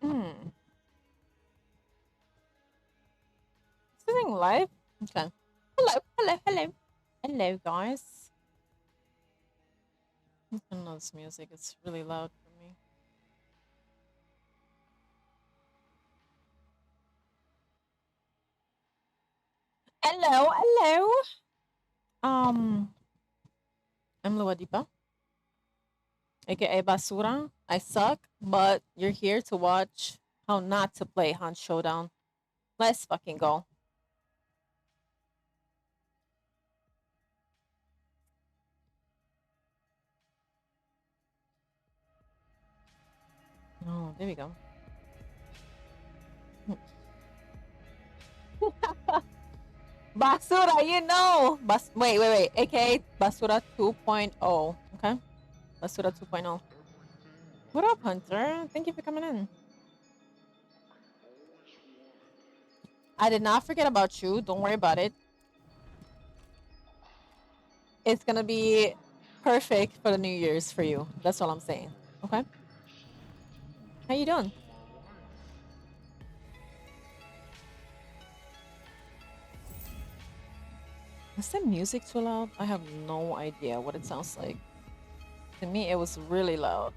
Hmm. Sitting live? Okay. Hello, hello, hello. Hello, guys. I don't know this music. It's really loud for me. Hello, hello. Um, I'm Luadipa, aka Basura. I suck, but you're here to watch how not to play Hunt Showdown. Let's fucking go. Oh, there we go. Basura, you know. Wait. AKA Basura 2.0. Okay? Basura 2.0. What up, Hunter? Thank you for coming in. I did not forget about you. Don't worry about it. It's gonna be perfect for the New Year's for you. That's all I'm saying. Okay? How you doing? Is the music too loud? I have no idea what it sounds like. To me, it was really loud.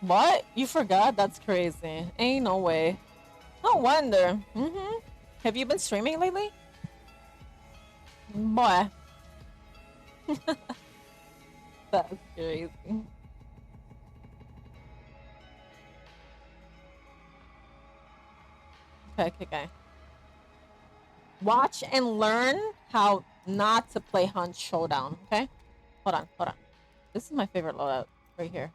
What? You forgot? That's crazy. Ain't no way. No wonder. Have you been streaming lately? Boy, that's crazy. Okay. Watch and learn how not to play Hunt Showdown, okay? Hold on. This is my favorite loadout. Right here.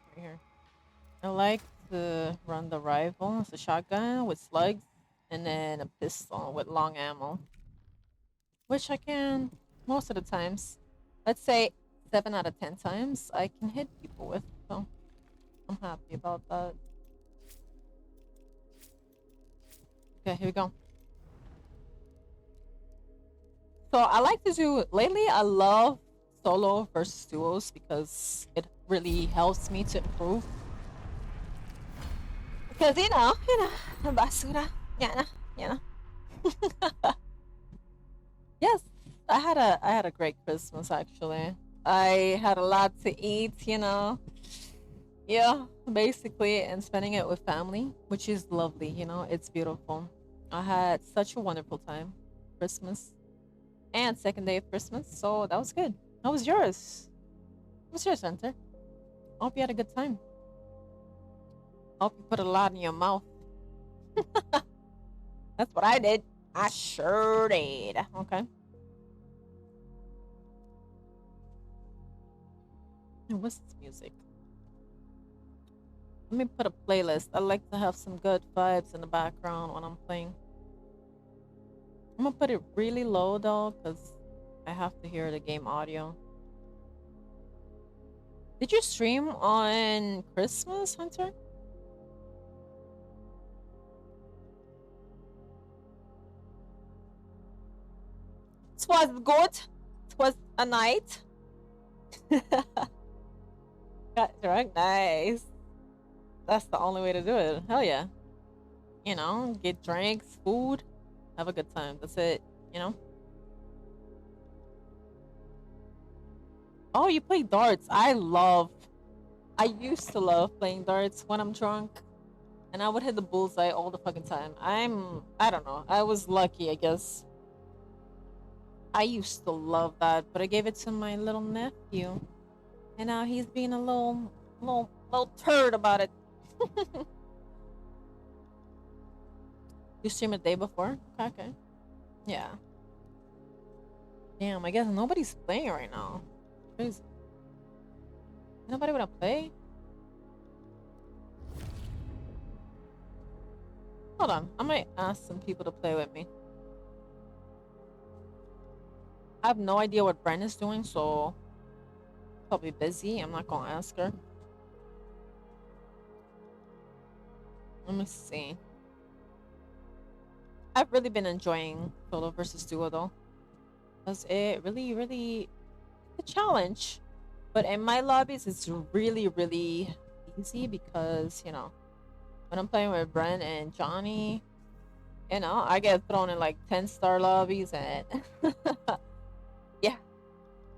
I like to run the rifle. It's a shotgun with slugs and then a pistol with long ammo. Which I can most of the times. Let's say 7 out of 10 times I can hit people with. So I'm happy about that. Okay, here we go. So I like to do lately. I love solo versus duos because it really helps me to improve. Because basura. Yeah, yeah. Yes, I had a great Christmas actually. I had a lot to eat. Yeah, basically, and spending it with family, which is lovely. It's beautiful. I had such a wonderful time. Christmas and second day of Christmas, so that was good. How was yours? How was yours, Hunter? I hope you had a good time. I hope you put a lot in your mouth. That's what I did. I sure did. Okay. And what's this music? Let me put a playlist. I like to have some good vibes in the background when I'm playing. I'm gonna put it really low though, because I have to hear the game audio. Did you stream on Christmas, Hunter? It was good. It was a night. Got drunk. Nice. That's the only way to do it. Hell yeah. Get drinks, food, have a good time. That's it. You know? Oh, you play darts. I used to love playing darts when I'm drunk. And I would hit the bullseye all the fucking time. I don't know. I was lucky, I guess. I used to love that, but I gave it to my little nephew. And now he's being a little turd about it. You streamed a day before? Okay. Yeah. Damn, I guess nobody's playing right now. Crazy. Nobody wanna play? Hold on. I might ask some people to play with me. I have no idea what Bren is doing, so probably busy. I'm not gonna ask her. Let me see. I've really been enjoying solo versus duo though, because it really a challenge. But in my lobbies, it's really easy because when I'm playing with Brent and Johnny, I get thrown in like 10-star lobbies and yeah,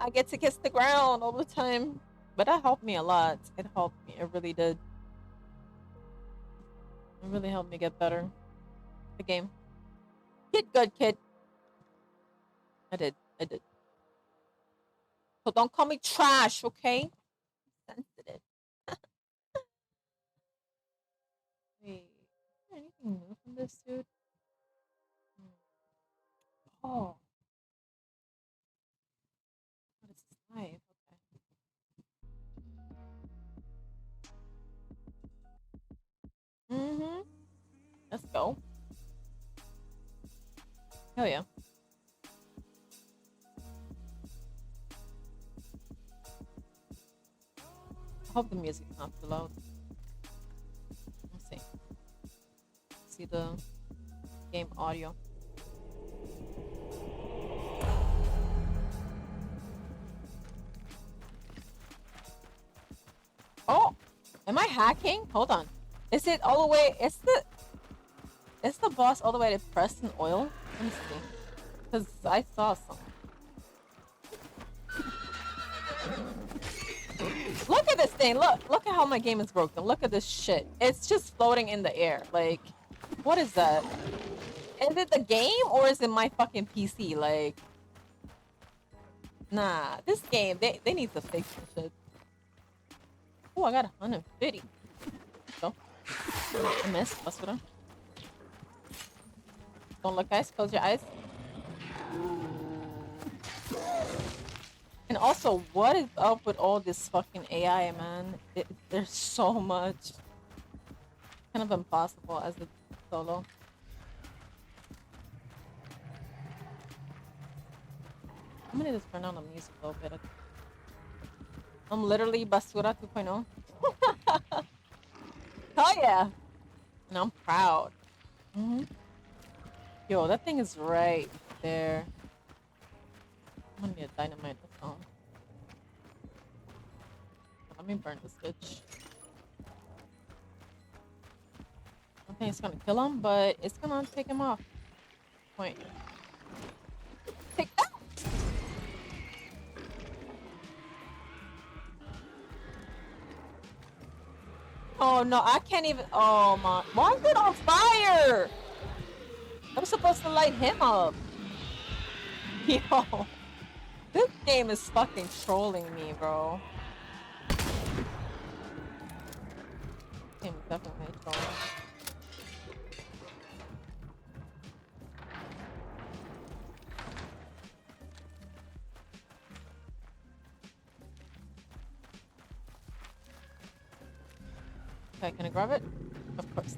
I get to kiss the ground all the time. But that helped me a lot. It helped me. It really did. It really helped me get better. The game. Kid good, kid. I did. I did. So don't call me trash, okay? Sensitive. Wait. Is there anything new from this dude? Hmm. Oh. What is this live? Okay. Mm-hmm. Let's go. Hell yeah. I hope the music's not too loud. Let's see. See the game audio. Oh, am I hacking? Hold on. Is it all the way? Is the boss all the way to Preston Oil? Let me see. Because I saw some. Look at this thing. Look at how my game is broken. Look at this shit. It's just floating in the air. Like, what is that? Is it the game or is it my fucking PC? Like, nah. This game, they need to fix this shit. Oh, I got 150. So, I missed. What's with him? Don't look, guys. Close your eyes. And also, what is up with all this fucking AI, man? There's so much. Kind of impossible as a solo. I'm gonna just turn on the music a little bit. I'm literally Basura 2.0. Hell yeah! And I'm proud. Yo, that thing is right there. I'm gonna need a dynamite this song. Let me burn this bitch. I don't think it's gonna kill him, but it's gonna take him off. Wait. Take that! Oh no, I can't even. Oh my. Why is it on fire? I'm supposed to light him up. Yo. This game is fucking trolling me, bro. This game is definitely trolling. Okay, can I grab it? Of course.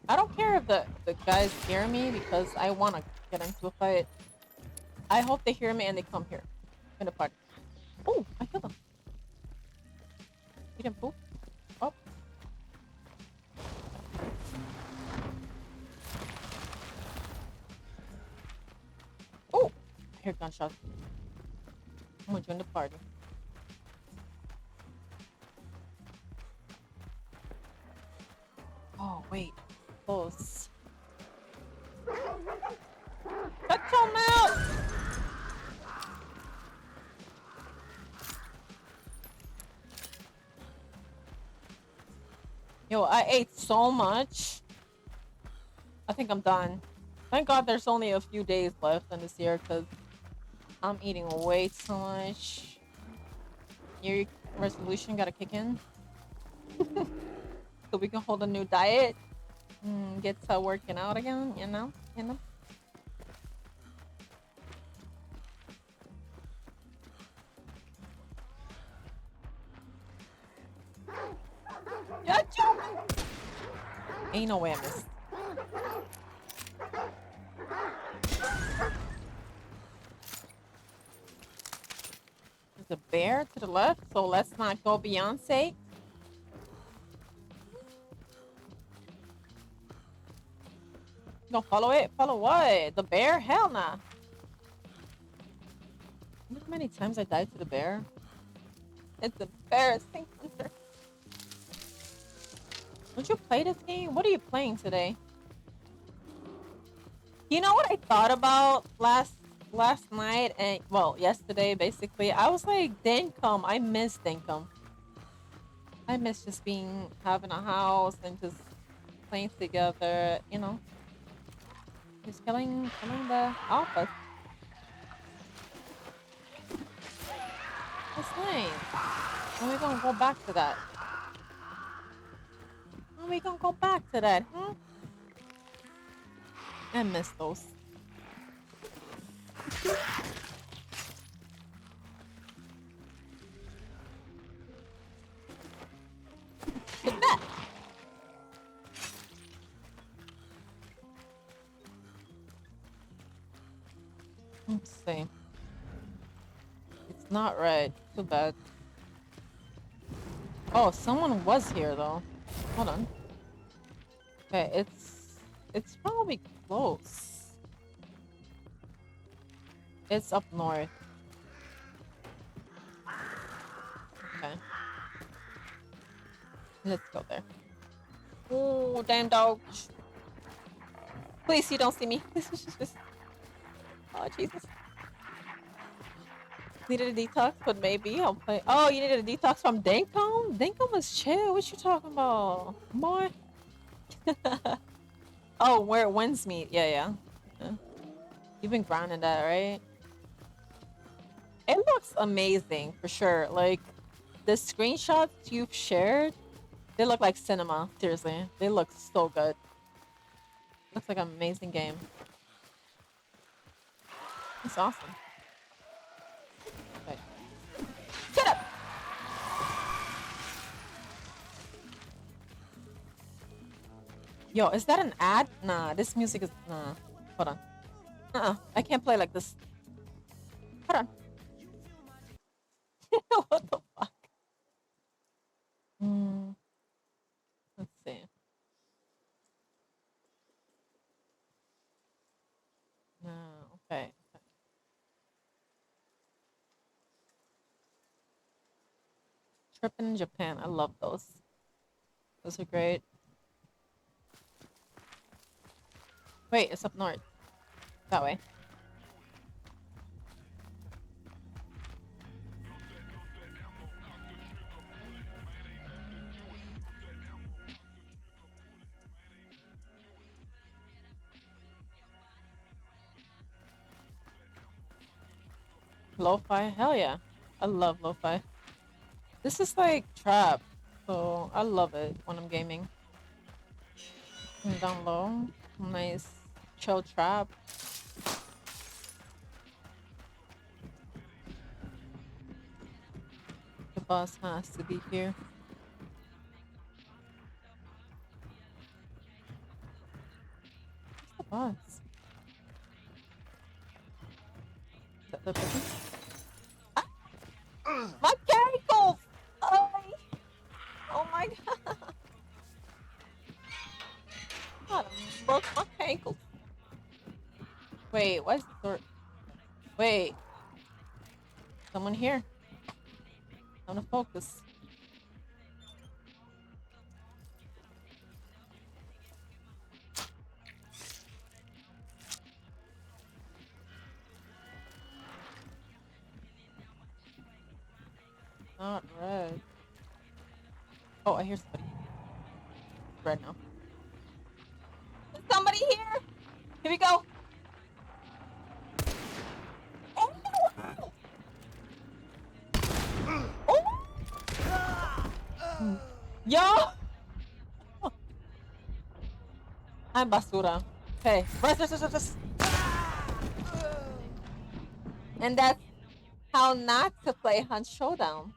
I don't care if the guys hear me because I want to get into a fight. I hope they hear me and they come here. In the party. Oh, I killed him. He didn't poop. Oh. Oh, I hear gunshots. I'm gonna join the party. Oh, wait. Close. Shut your mouth! Yo, I ate so much. I think I'm done. Thank God there's only a few days left in this year because I'm eating way too much. Your resolution gotta kick in. So we can hold a new diet. Get to working out again, you know? Ain't no way I missed. The bear to the left, so let's not go Beyonce. No, follow it. Follow what? The bear? Hell nah. Look how many times I died to the bear. It's embarrassing. Don't you play this game? What are you playing today? You know what I thought about last night and well yesterday basically. I was like, Dinkum. I miss Dinkum. I miss just being having a house and just playing together. You know, just killing the alphas. That's nice. And we're gonna go back to that. And we gonna go back to that, huh? I miss those. Get that. Let's see. It's not right. Too bad. Oh, someone was here though. Hold on. Okay, it's probably close. It's up north. Okay. Let's go there. Oh, damn dog. Please, you don't see me. Please. Oh, Jesus. Needed a detox, but maybe I'll play. Oh, you needed a detox from Dinkum? Dinkum was chill. What you talking about? Boy. Oh, where winds meet. Yeah. You've been grinding that, right? It looks amazing for sure. Like the screenshots you've shared, they look like cinema. Seriously, they look so good. Looks like an amazing game. It's awesome. Okay. Shut up! Yo, is that an ad? Nah, this music is nah. Hold on. I can't play like this. Hold on. What the fuck? Let's see. No, okay. Tripping in Japan. I love those. Those are great. Wait, it's up north. That way. Lo-fi? Hell yeah. I love lo-fi. This is like trap. So I love it when I'm gaming. And down low. Nice chill trap. The boss has to be here. What's the boss? Is that the person? Ah! My ankles! Oh my god! I broke my ankles. Wait, what's the door? Wait. Someone here. I'm gonna focus. Not red. Oh, I hear somebody. Red now. Is somebody here? Here we go. Oh! Oh! Yo! I'm basura. Okay. Rest. And that's how not to play Hunt Showdown,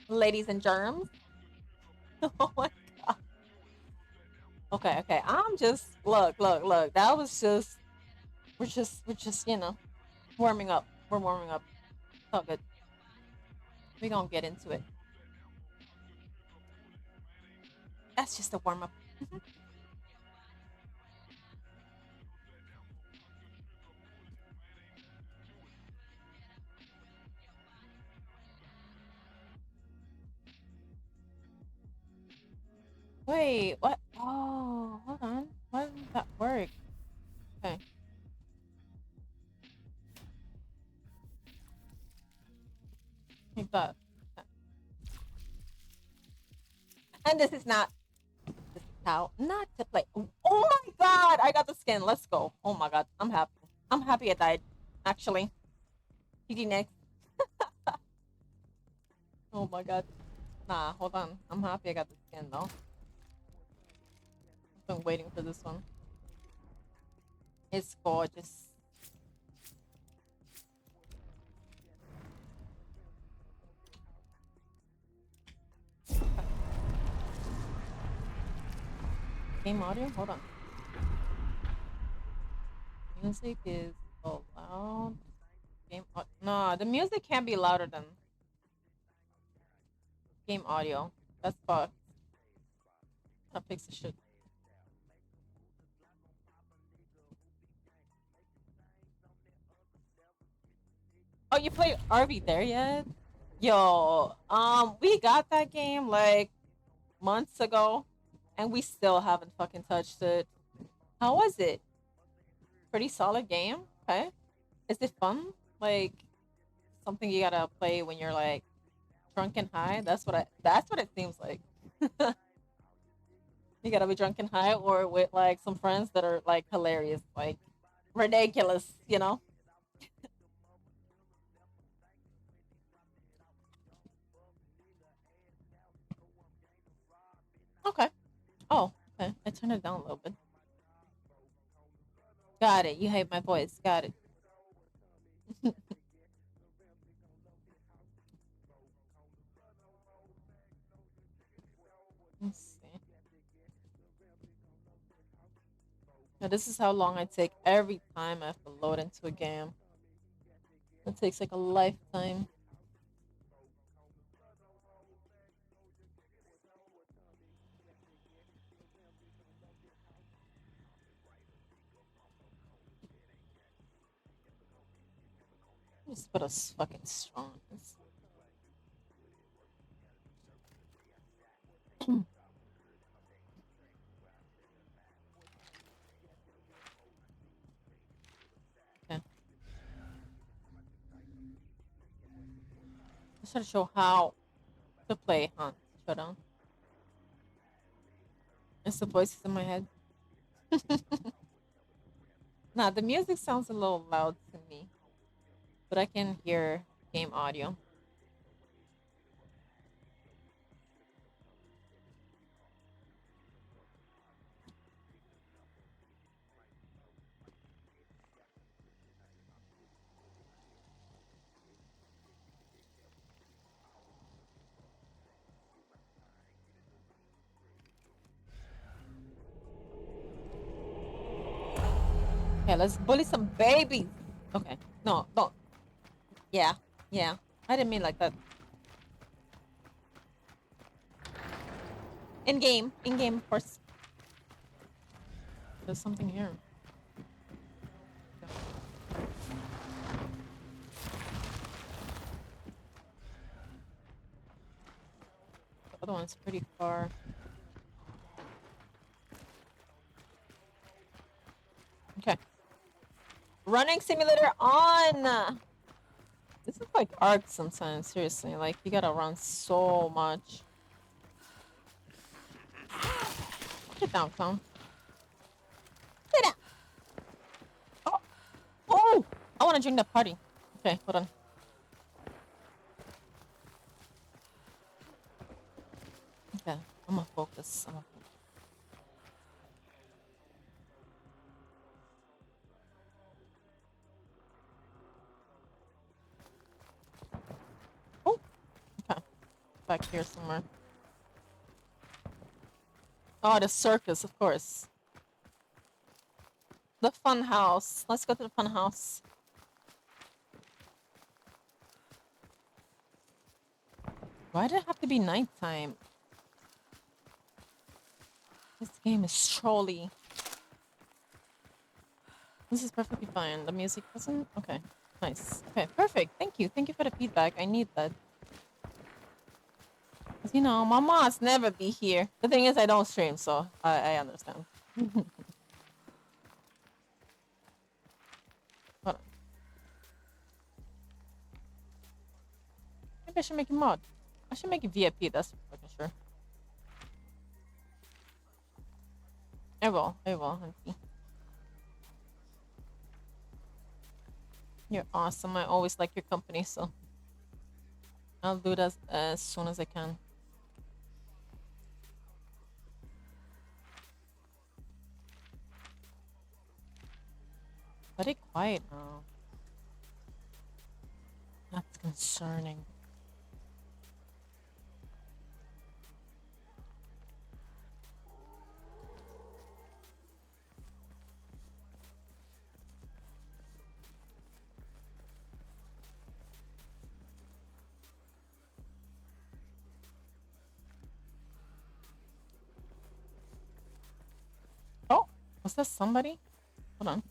ladies and germs. Oh my god. Okay. I'm just look. That was just we're just, warming up. We're warming up. It's all good. We gonna get into it. That's just a warm up. Wait, what? Oh, hold on. Why didn't that work? Okay, like that. Okay. And this is not. This is how not to play. Oh my god! I got the skin. Let's go. Oh my god, I'm happy. I'm happy I died. Actually, GG next. Oh my god. Nah, hold on. I'm happy I got the skin though. I've been waiting for this one. It's gorgeous. Game audio? Hold on. Music is so loud. No, the music can't be louder than game audio. That's fucked. I'll fix the shit. Oh, you played RV there yet? Yo, we got that game like months ago, and we still haven't fucking touched it. How was it? Pretty solid game. Okay. Is it fun? Like something you gotta play when you're like drunk and high? That's what it seems like. You gotta be drunk and high or with like some friends that are like hilarious, like ridiculous, you know? Okay. Oh, okay. I turned it down a little bit. Got it. You hate my voice. Got it. Let's see. Now this is how long I take every time I have to load into a game. It takes like a lifetime. Just put us fucking strong. Okay. Just to show how to play, huh? Showdown. It's the voices in my head. Nah, the music sounds a little loud to me, but I can hear game audio. Okay, let's bully some babies. Okay. No, no. Yeah, yeah. I didn't mean like that. In game, of course. There's something here. The other one's pretty far. Okay. Running simulator on. This is like art sometimes. Seriously, like you gotta run so much. Get down, clown. Sit down. Oh, oh! I want to join the party. Okay, hold on. Okay, I'm gonna focus. I'm gonna focus. Oh, okay. Back here somewhere. Oh, the circus, of course. The fun house. Let's go to the fun house. Why did it have to be nighttime? This game is trolly. This is perfectly fine. The music doesn't? Okay. Nice. Okay, perfect. Thank you. Thank you for the feedback. I need that. 'Cause, you know, my moms never be here. The thing is, I don't stream, so I understand. Hold on. Maybe I should make it mod. I should make it VIP, that's for fucking sure. I will, hunty. You're awesome. I always like your company, so I'll do that as soon as I can. Very quiet now. That's concerning. Oh, was that somebody? Hold on.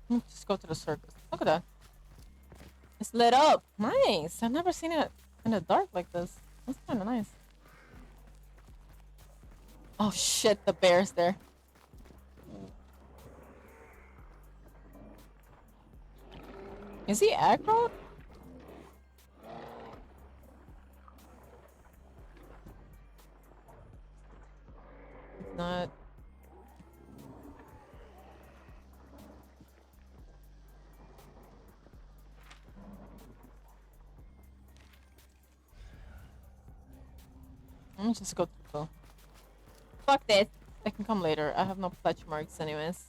Let's just go to the circus. Look at that. It's lit up. Nice. I've never seen it in the dark like this. That's kind of nice. Oh shit, the bear's there. Is he aggro? It's not. Let me just go to the... Fuck this. I can come later. I have no pledge marks anyways.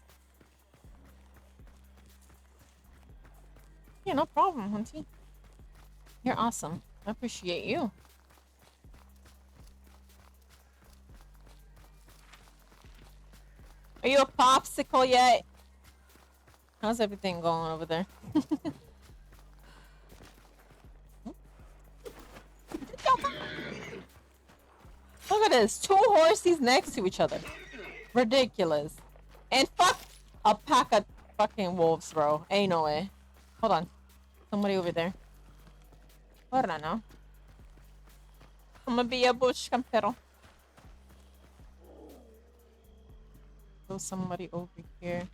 Yeah, no problem, hunty. You're awesome. I appreciate you. Are you a popsicle yet? How's everything going over there? Look at this. 2 horses next to each other. Ridiculous. And fuck a pack of fucking wolves, bro. Ain't no way. Hold on. Somebody over there. Hold on now. I'm gonna be a bush campero. There's somebody over here.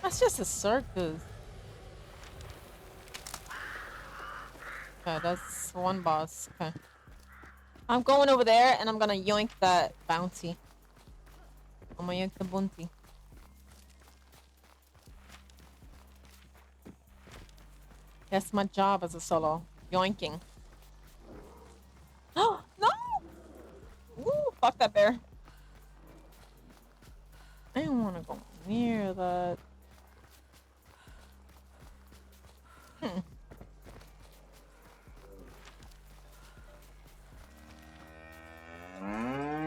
That's just a circus. Okay, that's one boss. Okay. I'm going over there and I'm gonna yoink that bounty. I'm gonna yoink the bounty. That's my job as a solo. Yoinking. Oh, no! Woo, fuck that bear. I don't want to go near that.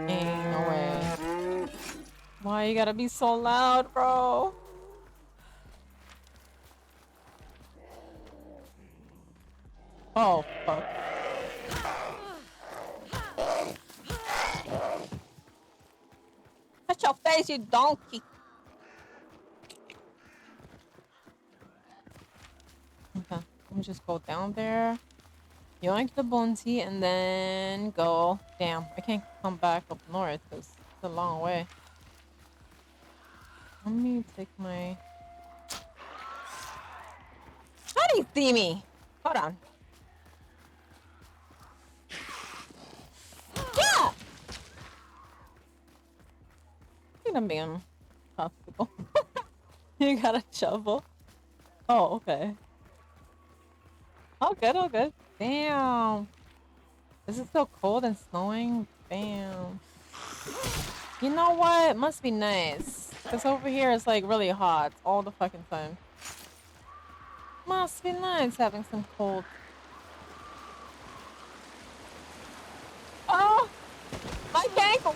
Ain't no way. Why you gotta be so loud, bro? Oh, fuck. Shut your face, you donkey. Okay, let me just go down there. Yoink the bounty and then go. Damn, I can't come back up north because it's a long way. Let me take my... How do you see me? Hold on. Yeah! I think I'm being popsicle. You got a shovel? Oh, okay. All good, all good. Damn. Is it still cold and snowing? Damn. You know what? It must be nice. Because over here it's like really hot all the fucking time. Must be nice having some cold. Oh! My ankle!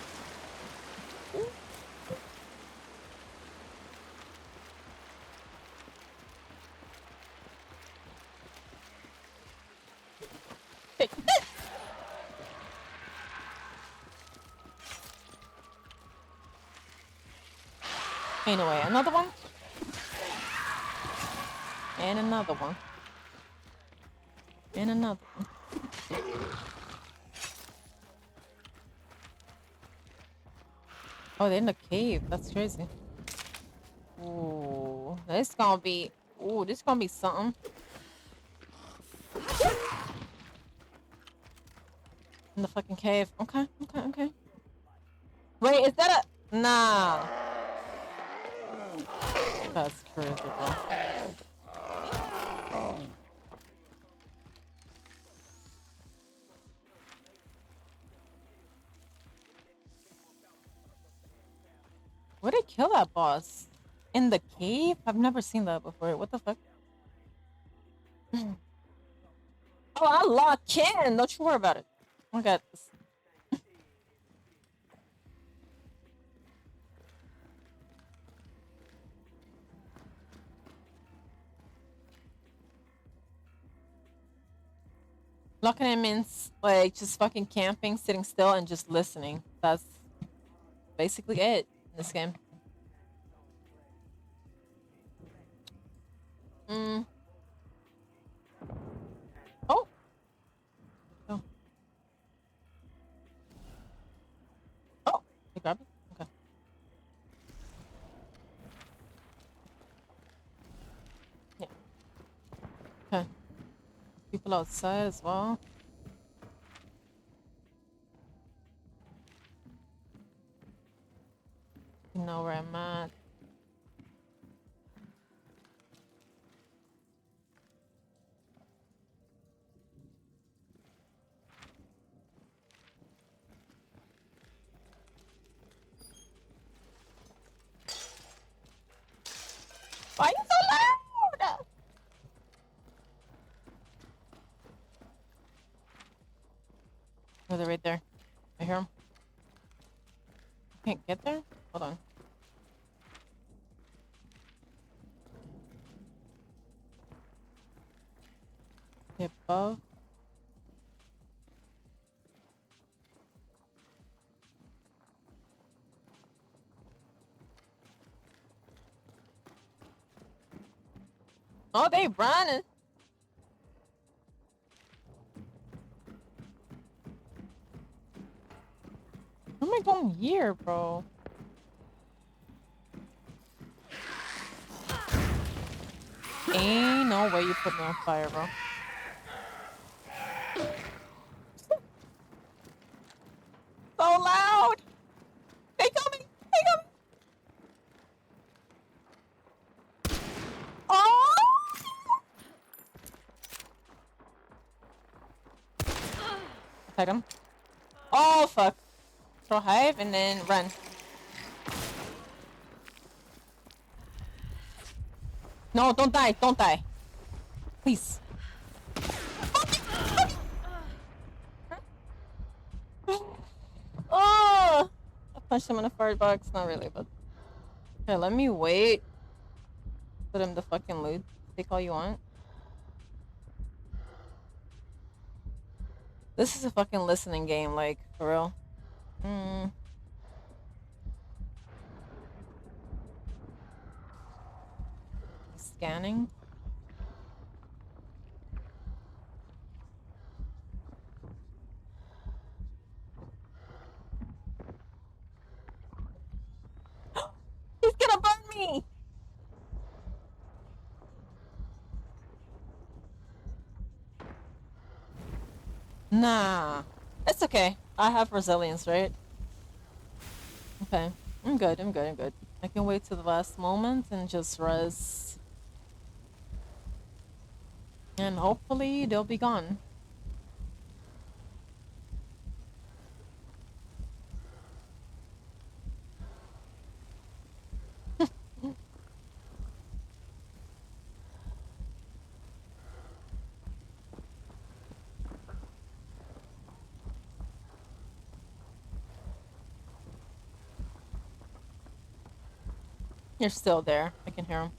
Anyway, another one. And another one. And another one. Oh, they're in the cave. That's crazy. Ooh, this gonna be. Ooh, this gonna be something. In the fucking cave. Okay, okay, okay. Wait, is that a? Nah. That's crazy, bro. Where'd they kill that boss? In the cave? I've never seen that before. What the fuck? Oh, I locked in. Don't you worry about it. I got this. Locking in means like just fucking camping, sitting still, and just listening. That's basically it in this game. Mm. Oh. Oh. Oh. You grab it? Okay. Yeah. Okay. People outside as well. You know where I'm at. Why are you so loud? Oh, they're right there. I hear them. I can't get there? Hold on. They're above. Oh, they running. Where am I going here, bro? Ain't no way you put me on fire, bro. So loud! They coming! They coming! Oh! Tag him. Oh, fuck. Throw hive and then run. No, don't die. Don't die. Please. Oh! I punched him in the fart box. Not really, but... Okay, let me wait. Put him the fucking loot. Take all you want. This is a fucking listening game, like, for real. Hmm. Scanning. He's gonna burn me! Nah. It's okay. I have resilience, right? Okay. I'm good, I'm good, I'm good. I can wait till the last moment and just res. And hopefully they'll be gone. You're still there. I can hear him.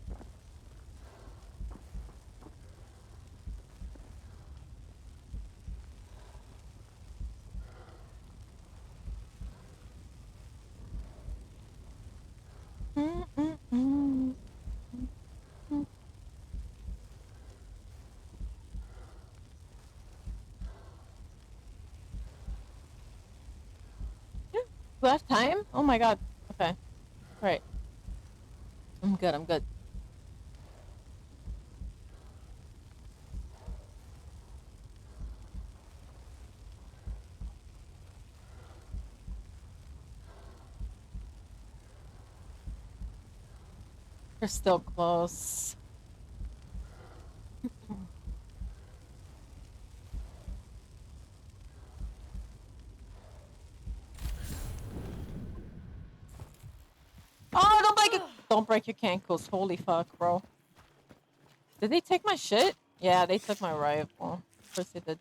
Do I have time? Oh my god. Okay. Right. I'm good. I'm good. They're still close. Oh, don't break it. Don't break your cankles. Holy fuck, bro. Did they take my shit? Yeah, they took my rifle. Of course they did.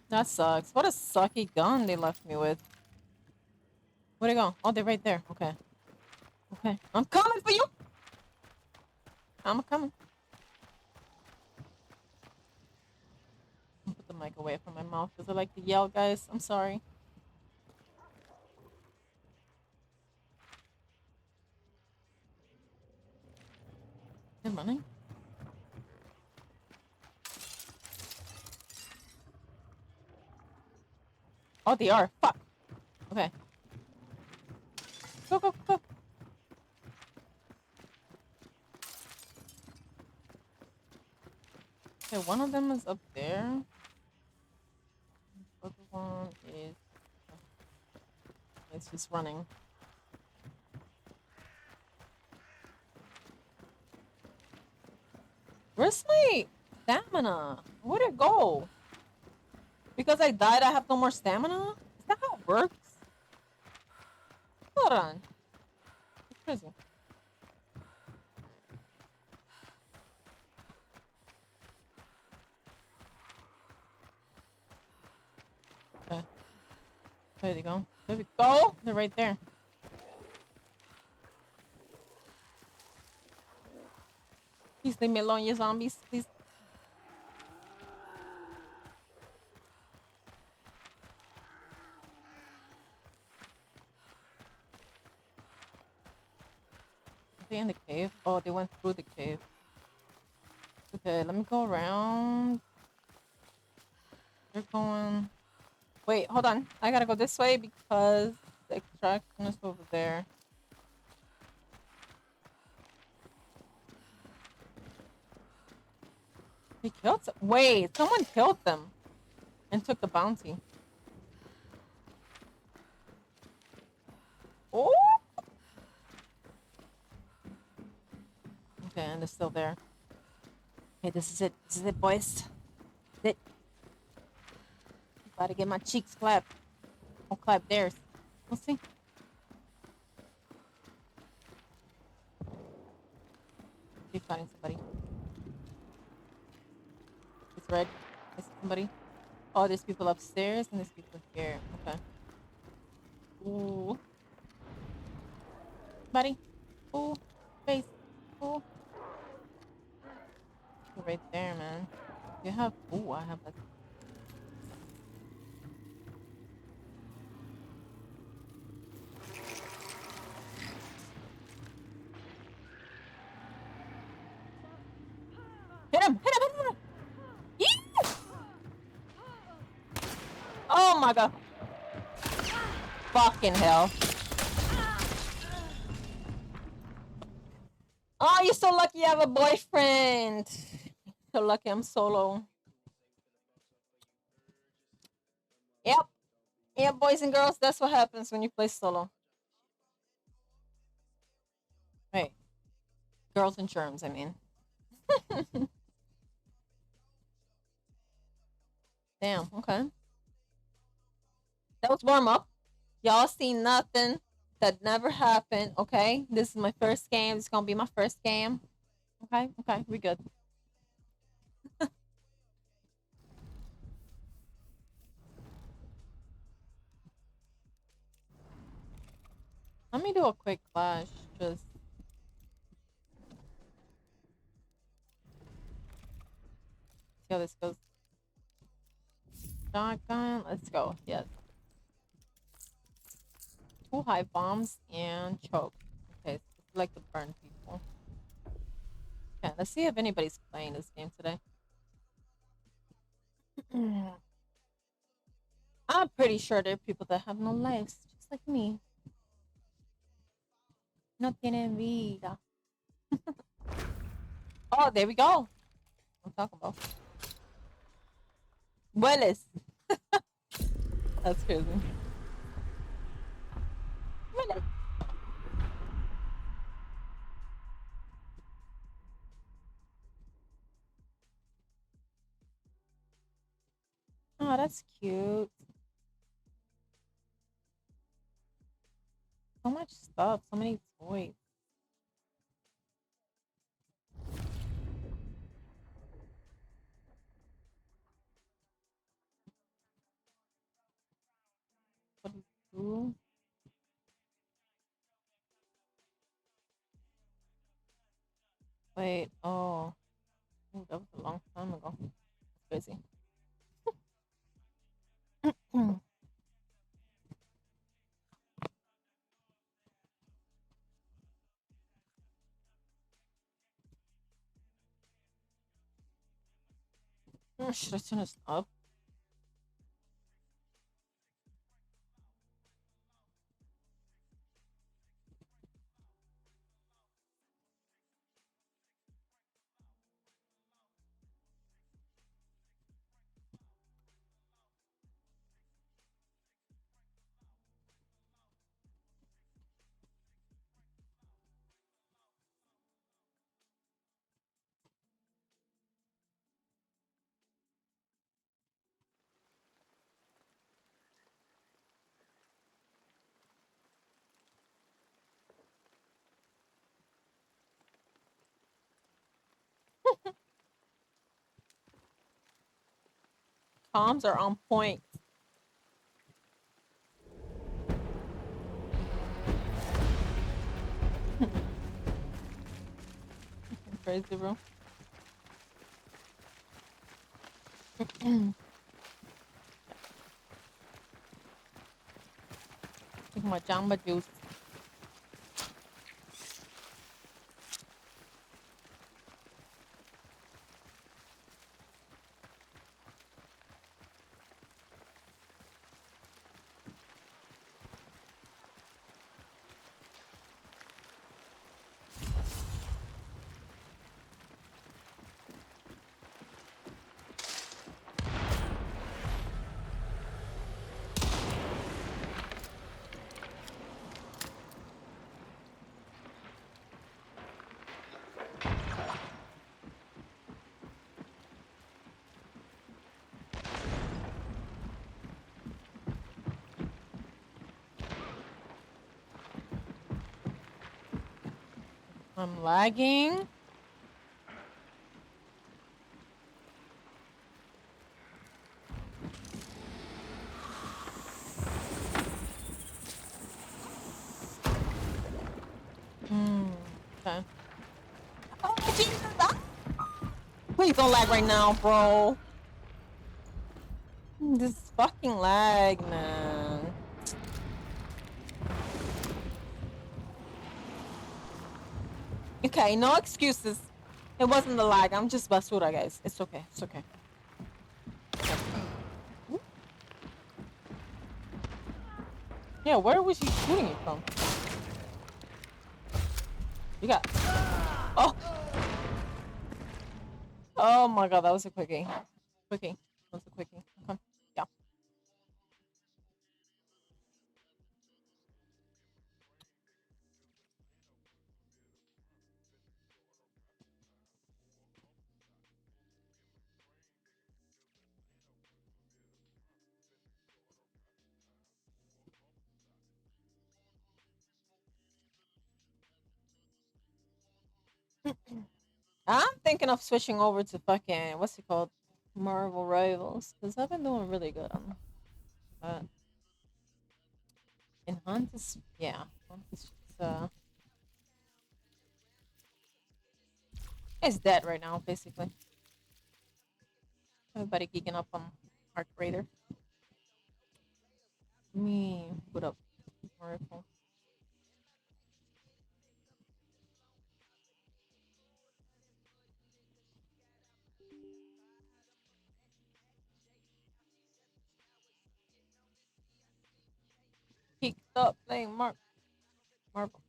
That sucks. What a sucky gun they left me with. Where'd they go? Oh, they're right there. Okay. Okay. I'm coming for you! I'm coming. I'll put the mic away from my mouth because I like to yell, guys. I'm sorry. They're running. Oh, they are. Fuck. Okay. Go, go, go. Okay, one of them is up there. The other one is... It's just running. Where's my stamina? Where'd it go? Because I died, I have no more stamina? Is that how it works? Hold on. It's crazy. Okay. There they go. There we go. They're right there. Please leave me alone, you zombies. Please. Are they in the cave? Oh, they went through the cave. Okay, let me go around. They're going... Wait, hold on. I gotta go this way because the extraction is over there. They killed some... Wait, someone killed them and took the bounty. Oh! Okay, and they're still there. Okay, this is it. This is it, boys. This is it. Gotta get my cheeks clapped. I'll clap theirs. We'll see. Keep finding somebody. It's red. I see somebody. Oh, there's people upstairs and there's people here. Okay. Ooh. Buddy. Ooh. Face. Ooh. You're right there, man. You have... Ooh, I have that. Hit him! Hit him! Hit him! Hit him! Yee! Oh my god. Fucking hell. Oh, you're so lucky you have a boyfriend. So lucky I'm solo. Yep. Yep, boys and girls, that's what happens when you play solo. Right. Girls and germs, I mean. Damn, okay. That was warm up. Y'all seen nothing that never happened, okay? This is my first game. This is gonna be my first game. Okay, okay, we good. Let me do a quick clash. Just see how this goes. Shotgun. Let's go. Yes. 2 high bombs and choke. Okay, so it's like to burn people. Okay, let's see if anybody's playing this game today. I'm pretty sure there are people that have no lives, just like me. No tienen vida. Oh, there we go. I'm talking about. Hueles. That's crazy. Hueles. Oh, that's cute. So much stuff, so many toys. What is cool? Wait, oh. Ooh, that was a long time ago. That's crazy. Should I turn this up? Comms are on point. Crazy, bro. Take my jamba juice. I'm lagging. Okay. Oh, Jesus. Ah! Please don't lag right now, bro. This fucking lag, man. Okay, no excuses. It wasn't the lag. I'm just basura, guys. It's okay. It's okay. Yeah, where was he shooting it from? You got. Oh. Oh my god, that was a quickie. Quickie. That was a quickie. Okay. Yeah. I'm thinking of switching over to fucking what's it called? Marvel Rivals. Because I've been doing really good on that. In Hunt is yeah, Hunt is just, it's dead right now basically. Everybody geeking up on Arc Raider. Let me put up Oracle. Geeked up playing Marvel.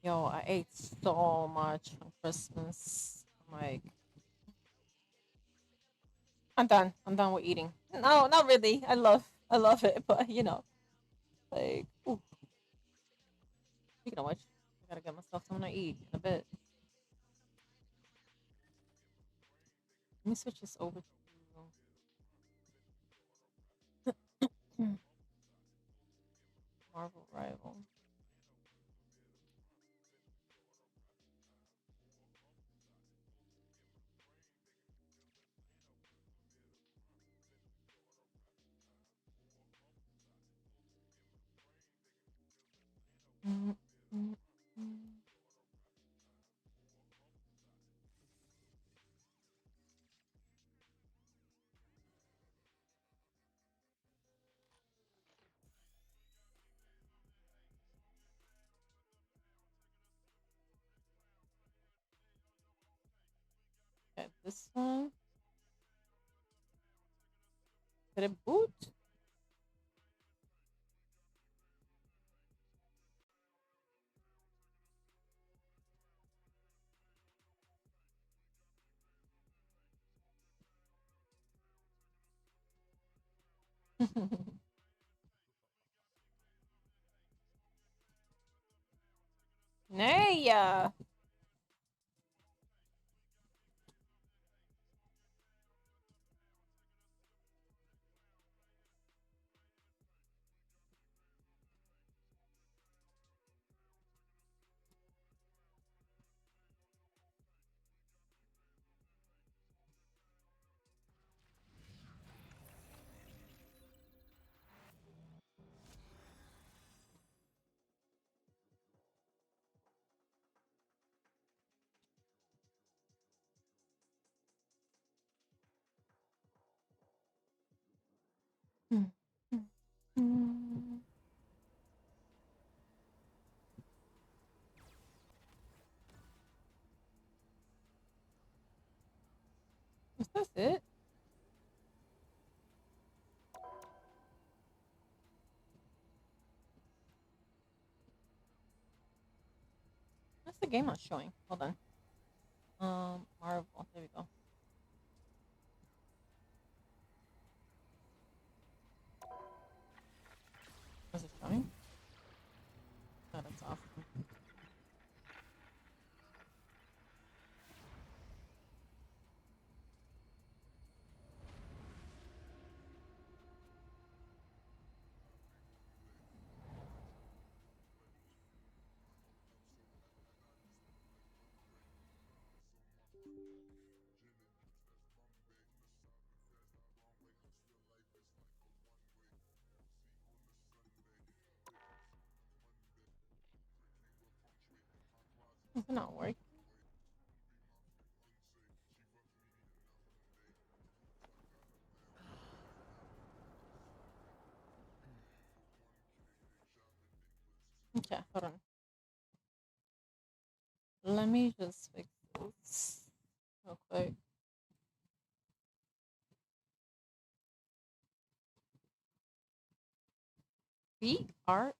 Yo, I ate so much on Christmas. I'm like, I'm done. I'm done with eating. No, not really. I love it, but like, ooh, speaking of which, I gotta get myself something to eat in a bit. Let me switch this over to Marvel Rival. Mm, mm, mm. Okay, this one. Did it boot? Nay, Mm, mm, mm. Is that it? That's the game not showing. Hold on. Marvel. There we go. Is it showing? Oh, that's off. Is it not working? Okay, hold on. Let me just fix this real quick. BR.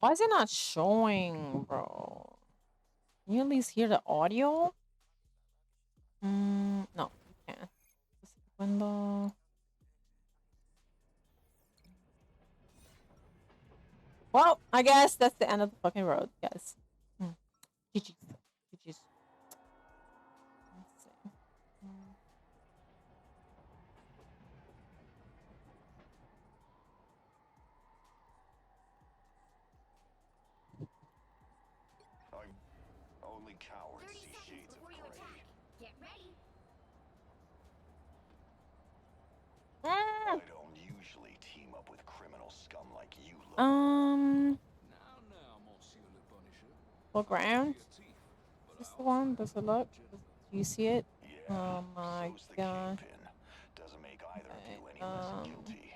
Why is it not showing, bro? Can you at least hear the audio? No, you can't. Specific window. Well, I guess that's the end of the fucking road, guys. GG's. GG's. Let's see. Mm. Only cowards see shades of gray. Get ready. I don't usually team up with criminal scum like you. Full ground. Is this the one? Does it look? Do you see it? Yeah, Oh my so's the god. kingpin. Doesn't make either of Okay, you any less guilty.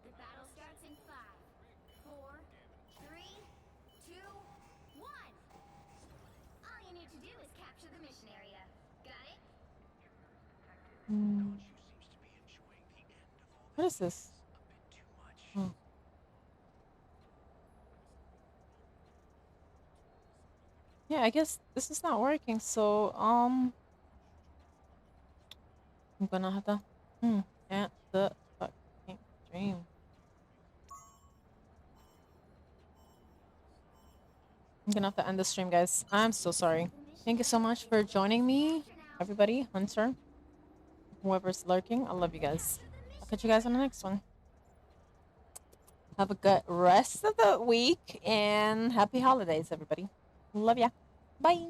The battle starts in 5, 4, 3, 2, 1. All you need to do is capture the mission area. Got it? What is this? Oh. Yeah, I guess this is not working, so I'm gonna have to at the fucking stream. I'm gonna have to end the stream, guys. I'm so sorry. Thank you so much for joining me, everybody. Hunter, whoever's lurking, I love you guys. I'll catch you guys on the next one. Have a good rest of the week and happy holidays, everybody. Love ya. Bye.